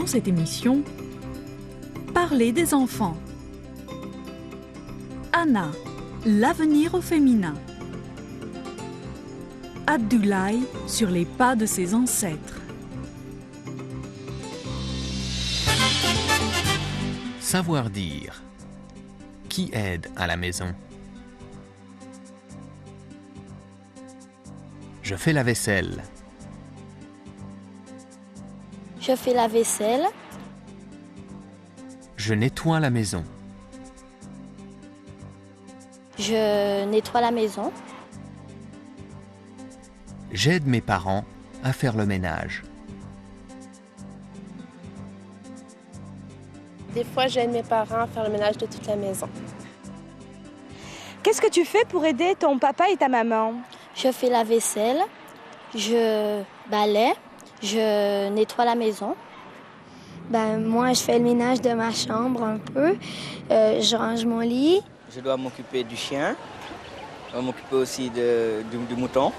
cette émission, parler des enfants. Anna, l'avenir au féminin. Abdoulaye, sur les pas de ses ancêtres. Savoir dire. Qui aide à la maison? Je fais la vaisselle. Je fais la vaisselle. Je nettoie la maison. Je nettoie la maison. J'aide mes parents à faire le ménage. Des fois, j'aide mes parents à faire le ménage de toute la maison. Qu'est-ce que tu fais pour aider ton papa et ta maman? Je fais la vaisselle. Je balaie. Je nettoie la maison. Moi, je fais le ménage de ma chambre un peu. Je range mon lit. Je dois m'occuper du chien. Je dois m'occuper aussi du mouton.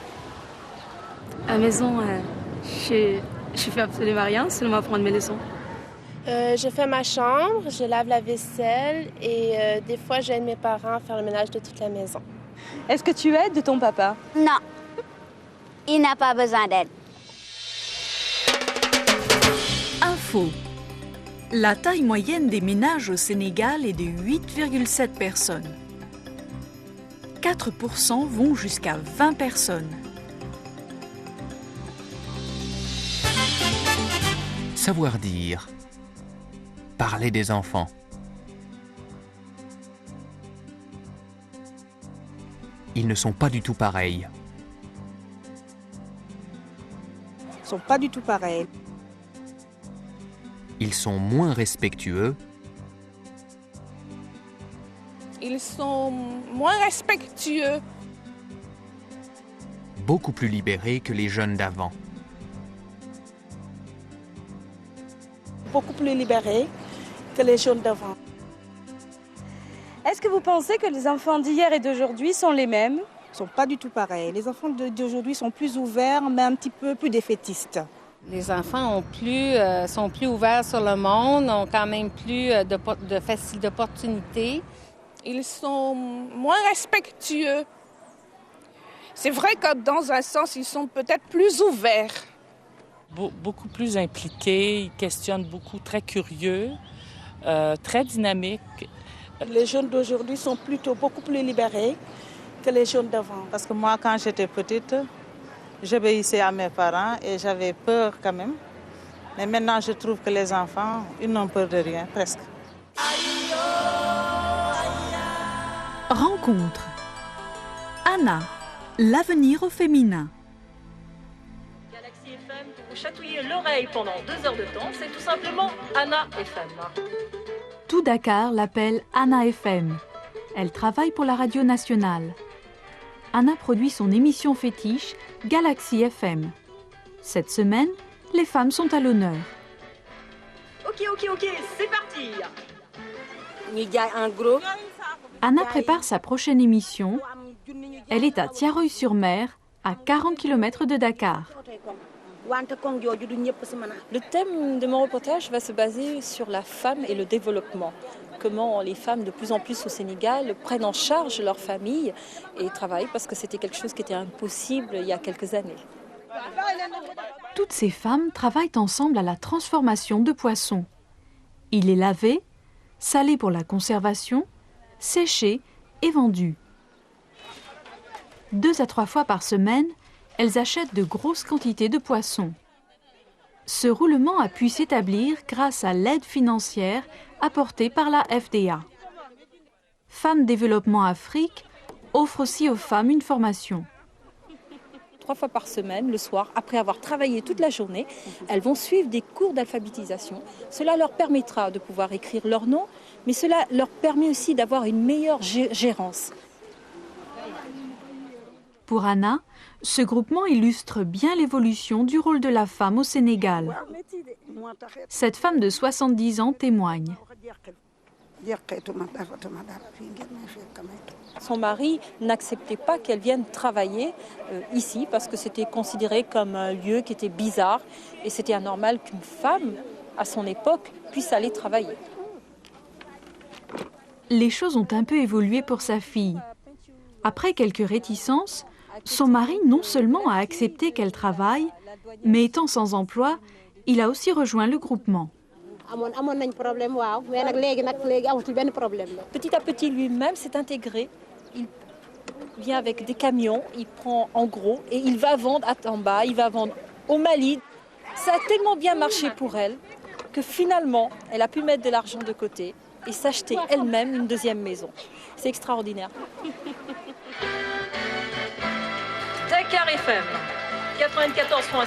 À la maison, je fais absolument rien, seulement prendre mes leçons. Je fais ma chambre, je lave la vaisselle et des fois, j'aide mes parents à faire le ménage de toute la maison. Est-ce que tu aides ton papa? Non, il n'a pas besoin d'aide. Info. La taille moyenne des ménages au Sénégal est de 8,7 personnes. 4% vont jusqu'à 20 personnes. Savoir dire. Parler des enfants. Ils ne sont pas du tout pareils. Ils ne sont pas du tout pareils. Ils sont moins respectueux. Ils sont moins respectueux. Beaucoup plus libérés que les jeunes d'avant. Beaucoup plus libérés que les jeunes d'avant. Est-ce que vous pensez que les enfants d'hier et d'aujourd'hui sont les mêmes? Ils ne sont pas du tout pareils. Les enfants d'aujourd'hui sont plus ouverts, mais un petit peu plus défaitistes. Les enfants sont plus ouverts sur le monde, ont quand même plus d'opportunités. Ils sont moins respectueux. C'est vrai que dans un sens, ils sont peut-être plus ouverts. Beaucoup plus impliqués, ils questionnent beaucoup, très curieux, très dynamiques. Les jeunes d'aujourd'hui sont plutôt beaucoup plus libérés que les jeunes d'avant. Parce que moi, quand j'étais petite, j'obéissais à mes parents et j'avais peur quand même. Mais maintenant, je trouve que les enfants, ils n'ont peur de rien, presque. Rencontre. Anna, l'avenir au féminin. Galaxy FM, pour vous chatouiller l'oreille pendant 2 heures de temps, c'est tout simplement Anna FM. Tout Dakar l'appelle Anna FM. Elle travaille pour la radio nationale. Anna produit son émission fétiche Galaxy FM. Cette semaine, les femmes sont à l'honneur. Ok, c'est parti. Anna prépare sa prochaine émission. Elle est à Thiaroye-sur-Mer, à 40 km de Dakar. Le thème de mon reportage va se baser sur la femme et le développement. Comment les femmes de plus en plus au Sénégal prennent en charge leur famille et travaillent parce que c'était quelque chose qui était impossible il y a quelques années. Toutes ces femmes travaillent ensemble à la transformation de poissons. Il est lavé, salé pour la conservation, séché et vendu. 2 à 3 fois par semaine, elles achètent de grosses quantités de poissons. Ce roulement a pu s'établir grâce à l'aide financière apportée par la FDA. Femmes Développement Afrique offre aussi aux femmes une formation. 3 fois par semaine, le soir, après avoir travaillé toute la journée, elles vont suivre des cours d'alphabétisation. Cela leur permettra de pouvoir écrire leur nom, mais cela leur permet aussi d'avoir une meilleure gérance. Pour Anna, ce groupement illustre bien l'évolution du rôle de la femme au Sénégal. Cette femme de 70 ans témoigne. Son mari n'acceptait pas qu'elle vienne travailler ici parce que c'était considéré comme un lieu qui était bizarre et c'était anormal qu'une femme à son époque, puisse aller travailler. Les choses ont un peu évolué pour sa fille. Après quelques réticences, son mari non seulement a accepté qu'elle travaille, mais étant sans emploi, il a aussi rejoint le groupement. Petit à petit, lui-même s'est intégré. Il vient avec des camions, il prend en gros et il va vendre à Tamba, il va vendre au Mali. Ça a tellement bien marché pour elle que finalement, elle a pu mettre de l'argent de côté et s'acheter elle-même une deuxième maison. C'est extraordinaire. Dakar FM, 94.5.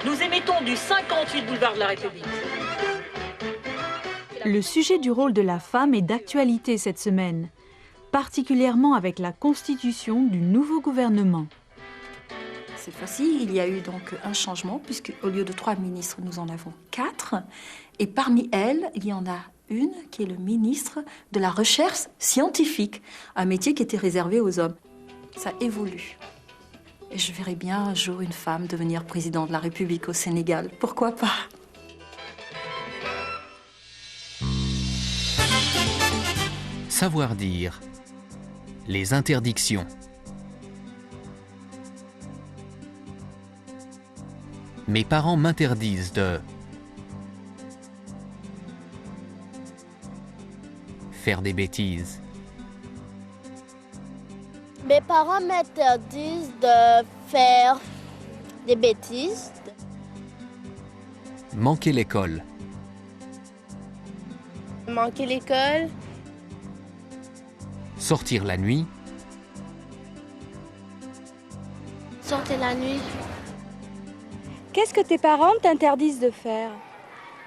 Nous émettons du 58 boulevard de la République. Le sujet du rôle de la femme est d'actualité cette semaine, particulièrement avec la constitution du nouveau gouvernement. Cette fois-ci, il y a eu donc un changement, puisqu'au lieu de 3 ministres, nous en avons 4. Et parmi elles, il y en a une qui est le ministre de la Recherche scientifique, un métier qui était réservé aux hommes. Ça évolue. Et je verrais bien un jour une femme devenir présidente de la République au Sénégal. Pourquoi pas ? Savoir dire. Les interdictions. Mes parents m'interdisent de faire des bêtises. Mes parents m'interdisent de faire des bêtises. Manquer l'école. Manquer l'école. Sortir la nuit. Sortir la nuit. Qu'est-ce que tes parents t'interdisent de faire?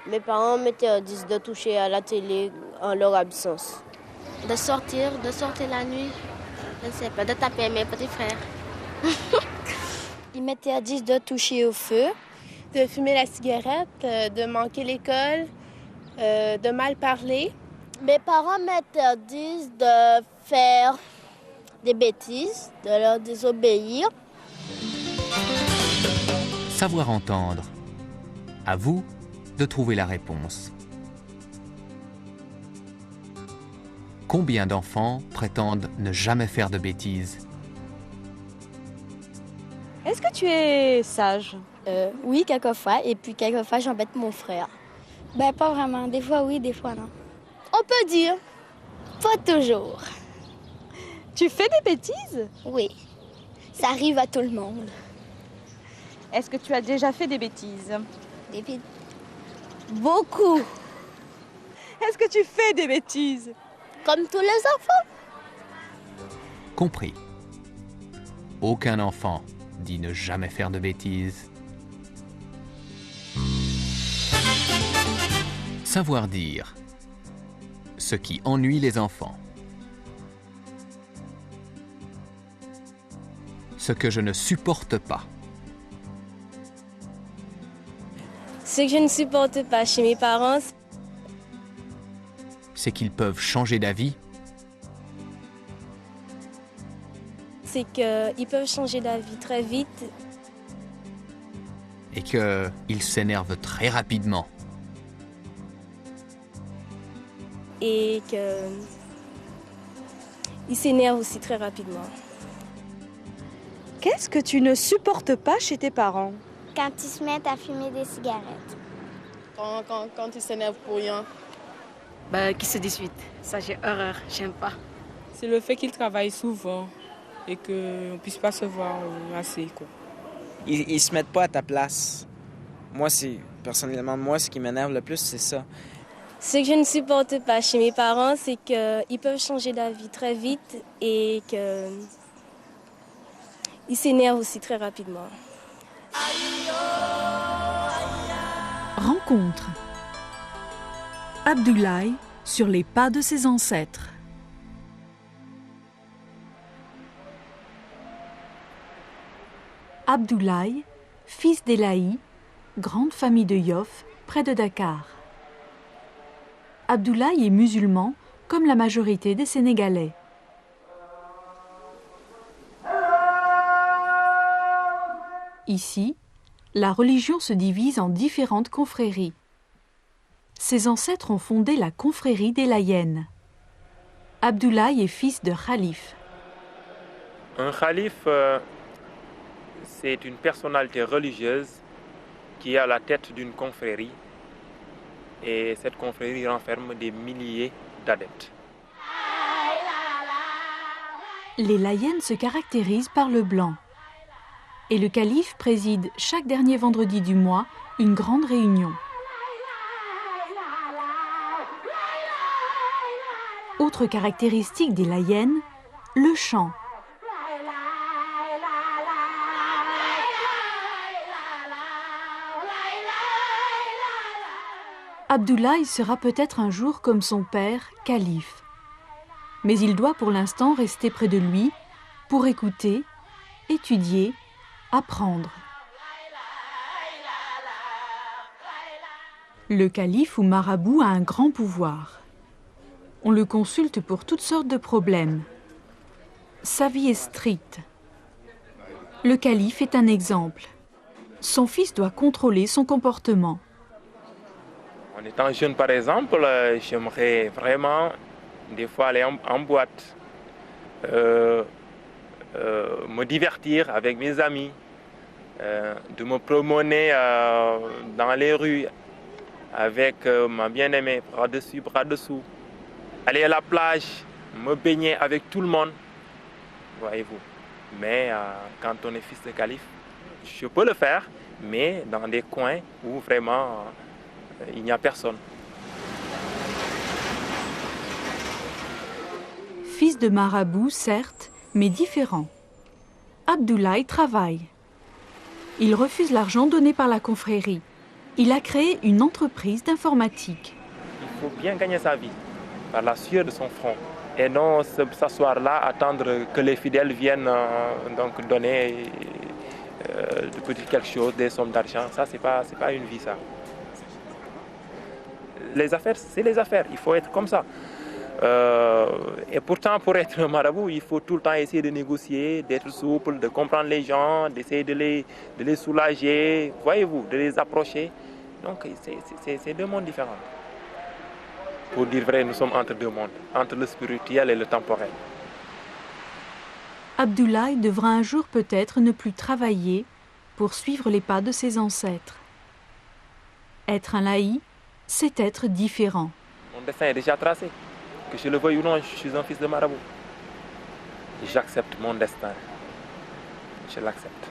Mes parents m'interdisent de toucher à la télé en leur absence. De sortir la nuit. Je ne sais pas, de taper mes petits frères. Ils m'interdisent de toucher au feu, de fumer la cigarette, de manquer l'école, de mal parler. Mes parents m'interdisent de faire des bêtises, de leur désobéir. Savoir entendre. À vous de trouver la réponse. Combien d'enfants prétendent ne jamais faire de bêtises? Est-ce que tu es sage? Oui, quelquefois. Et puis quelquefois, j'embête mon frère. Ben, pas vraiment. Des fois oui, des fois non. On peut dire. Pas toujours. Tu fais des bêtises? Oui. Ça arrive à tout le monde. Est-ce que tu as déjà fait des bêtises? Des bêtises. Beaucoup. Est-ce que tu fais des bêtises? Comme tous les enfants. Compris. Aucun enfant dit ne jamais faire de bêtises. Savoir dire. Ce qui ennuie les enfants. Ce que je ne supporte pas. Ce que je ne supporte pas chez mes parents, C'est qu'ils peuvent changer d'avis. c'est qu'ils peuvent changer d'avis très vite. Et qu'ils s'énervent très rapidement. Et qu'ils s'énervent aussi très rapidement. Qu'est-ce que tu ne supportes pas chez tes parents? Quand ils se mettent à fumer des cigarettes. Quand ils s'énervent pour rien. Qui se disputent. Ça, j'ai horreur, j'aime pas. C'est le fait qu'ils travaillent souvent et qu'on ne puisse pas se voir assez, quoi. Ils se mettent pas à ta place. Personnellement, ce qui m'énerve le plus, c'est ça. Ce que je ne supporte pas chez mes parents, c'est qu'ils peuvent changer d'avis très vite et qu'ils s'énervent aussi très rapidement. Rencontre. Abdoulaye sur les pas de ses ancêtres. Abdoulaye, fils d'Elahi, grande famille de Yoff, près de Dakar. Abdoulaye est musulman, comme la majorité des Sénégalais. Ici, la religion se divise en différentes confréries. ses ancêtres ont fondé la confrérie des Layènes. Abdoulaye est fils de Khalif. Un Khalif, c'est une personnalité religieuse qui est à la tête d'une confrérie. Et cette confrérie renferme des milliers d'adeptes. Les Layènes se caractérisent par le blanc. Et le calife préside chaque dernier vendredi du mois une grande réunion. Autre caractéristique des Layènes, le chant. Abdoulaye sera peut-être un jour comme son père, calife. Mais il doit pour l'instant rester près de lui pour écouter, étudier, apprendre. Le calife ou marabout a un grand pouvoir. On le consulte pour toutes sortes de problèmes. Sa vie est stricte. Le calife est un exemple. Son fils doit contrôler son comportement. En étant jeune, par exemple, j'aimerais vraiment des fois aller en boîte, me divertir avec mes amis, de me promener dans les rues avec ma bien-aimée, bras dessus, bras dessous, aller à la plage, me baigner avec tout le monde, voyez-vous. Mais quand on est fils de calife, je peux le faire, mais dans des coins où vraiment il n'y a personne. Fils de marabout, certes, mais différent. Abdoulaye travaille. Il refuse l'argent donné par la confrérie. Il a créé une entreprise d'informatique. Il faut bien gagner sa vie par la sueur de son front et non s'asseoir là, attendre que les fidèles viennent donc donner de petit quelque chose, des sommes d'argent. Ça, c'est pas une vie, ça. Les affaires, c'est les affaires. Il faut être comme ça. Et pourtant, pour être un marabout, il faut tout le temps essayer de négocier, d'être souple, de comprendre les gens, d'essayer de les soulager, voyez-vous, de les approcher. Donc, c'est deux mondes différents. Pour dire vrai, nous sommes entre deux mondes, entre le spirituel et le temporel. Abdoulaye devra un jour peut-être ne plus travailler pour suivre les pas de ses ancêtres. Être un laïc, c'est être différent. Mon destin est déjà tracé. Que je le veuille ou non, je suis un fils de marabout. J'accepte mon destin. Je l'accepte.